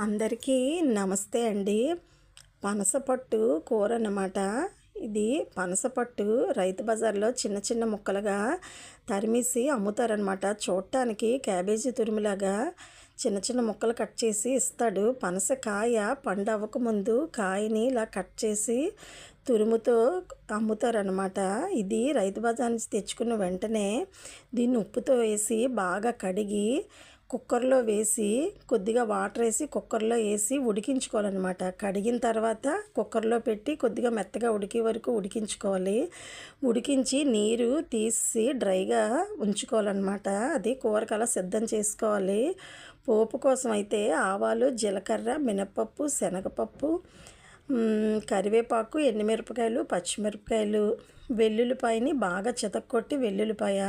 అందరికీ నమస్తే అండి. పనసపట్టు కూర అన్నమాట. ఇది పనసపట్టు రైతు బజార్లో చిన్న చిన్న ముక్కలుగా తరిమేసి అమ్ముతారనమాట. చూడటానికి క్యాబేజీ తురుములాగా చిన్న చిన్న ముక్కలు కట్ చేసి ఇస్తాడు. పనసకాయ పండు అవ్వకముందు కాయని ఇలా కట్ చేసి తురుముతో అమ్ముతారనమాట. ఇది రైతు బజార్ నుంచి తెచ్చుకున్న వెంటనే దీన్ని ఉప్పుతో వేసి బాగా కడిగి కుక్కర్లో వేసి కొద్దిగా వాటర్ వేసి కుక్కర్లో వేసి ఉడికించుకోవాలన్నమాట. కడిగిన తర్వాత కుక్కర్లో పెట్టి కొద్దిగా మెత్తగా ఉడికే వరకు ఉడికించుకోవాలి. ఉడికించి నీరు తీసి డ్రైగా ఉంచుకోవాలన్నమాట. అది కూరకు అలా సిద్ధం చేసుకోవాలి. పోపు కోసం అయితే ఆవాలు, జీలకర్ర, మినపప్పు, శనగపప్పు, కరివేపాకు, ఎండుమిరపకాయలు, పచ్చిమిరపకాయలు, వెల్లుల్లిపాయని బాగా చితక్కొట్టి వెల్లుల్లిపాయ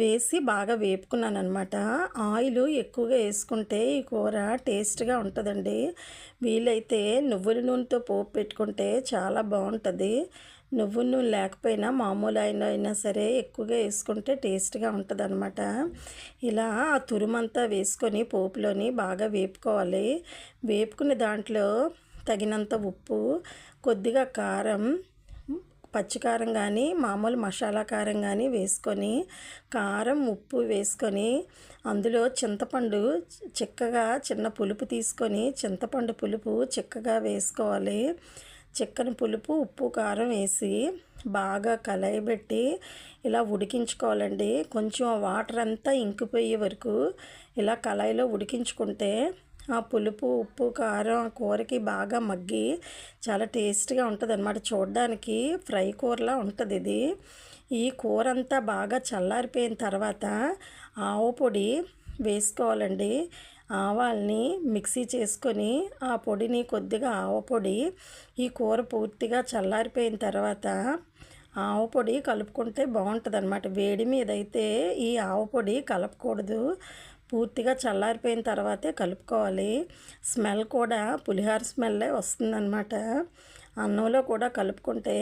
వేసి బాగా వేపుకున్నాను అనమాట. ఆయిల్ ఎక్కువగా వేసుకుంటే ఈ కూర టేస్ట్గా ఉంటుందండి. వీలైతే నువ్వుల నూనెతో పోపు పెట్టుకుంటే చాలా బాగుంటుంది. నువ్వుల నూనె లేకపోయినా మామూలు అయినా సరే ఎక్కువగా వేసుకుంటే టేస్ట్గా ఉంటుంది అనమాట. ఇలా ఆ తురుమంతా వేసుకొని పోపులోని బాగా వేపుకోవాలి. వేపుకునే దాంట్లో తగినంత ఉప్పు, కొద్దిగా కారం, పచ్చికారం కానీ మామూలు మసాలా కారం కానీ వేసుకొని కారం ఉప్పు వేసుకొని అందులో చింతపండు చిక్కగా చిన్న పులుపు తీసుకొని చింతపండు పులుపు చిక్కగా వేసుకోవాలి. చిక్కని పులుపు ఉప్పు కారం వేసి బాగా కలయబెట్టి ఇలా ఉడికించుకోవాలండి. కొంచెం వాటర్ అంతా ఇంకిపోయే వరకు ఇలా కళాయిలో ఉడికించుకుంటే ఆ పులుపు ఉప్పు కారం ఆ కూరకి బాగా మగ్గి చాలా టేస్ట్గా ఉంటుంది అన్నమాట. చూడడానికి ఫ్రై కూరలా ఉంటుంది ఇది. ఈ కూర అంతా బాగా చల్లారిపోయిన తర్వాత ఆవ పొడి వేసుకోవాలండి. ఆవాల్ని మిక్సీ చేసుకొని ఆ పొడిని కొద్దిగా ఆవ పొడి ఈ కూర పూర్తిగా చల్లారిపోయిన తర్వాత ఆవ పొడి కలుపుకుంటే బాగుంటుంది అన్నమాట. వేడి మీద అయితే ఈ ఆవ పొడి కలపకూడదు. పూర్తిగా చల్లారిపోయిన తర్వాతే కలుపుకోవాలి. స్మెల్ కూడా పులిహోర స్మెల్లే వస్తుందన్నమాట. అన్నంలో కూడా కలుపుకుంటే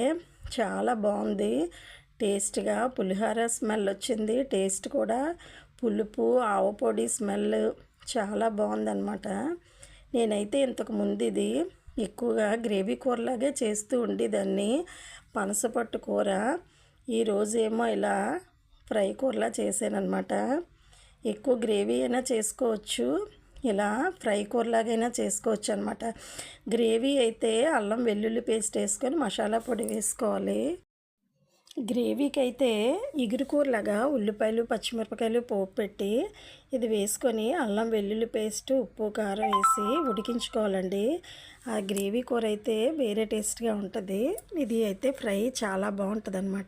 చాలా బాగుంది. టేస్ట్గా పులిహోర స్మెల్ వచ్చింది. టేస్ట్ కూడా పులుపు ఆవపొడి స్మెల్ చాలా బాగుందన్నమాట. నేనైతే ఇంతకుముందు ఇది ఎక్కువగా గ్రేవీ కూరలాగే చేస్తూ ఉండేదాన్ని పనసపట్టు కూర. ఈరోజేమో ఇలా ఫ్రై కూరలా చేశానన్నమాట. ఎక్కువ గ్రేవీ అయినా చేసుకోవచ్చు, ఇలా ఫ్రై కూరలాగైనా చేసుకోవచ్చు అనమాట. గ్రేవీ అయితే అల్లం వెల్లుల్లి పేస్ట్ వేసుకొని మసాలా పొడి వేసుకోవాలి. గ్రేవీకి అయితే ఇగురు కూరలాగా ఉల్లిపాయలు పచ్చిమిరపకాయలు పోపు పెట్టి ఇది వేసుకొని అల్లం వెల్లుల్లి పేస్ట్ ఉప్పు కారం వేసి ఉడికించుకోవాలండి. ఆ గ్రేవీ కూర అయితే వేరే టేస్ట్గా ఉంటుంది. ఇది అయితే ఫ్రై చాలా బాగుంటుంది అన్నమాట.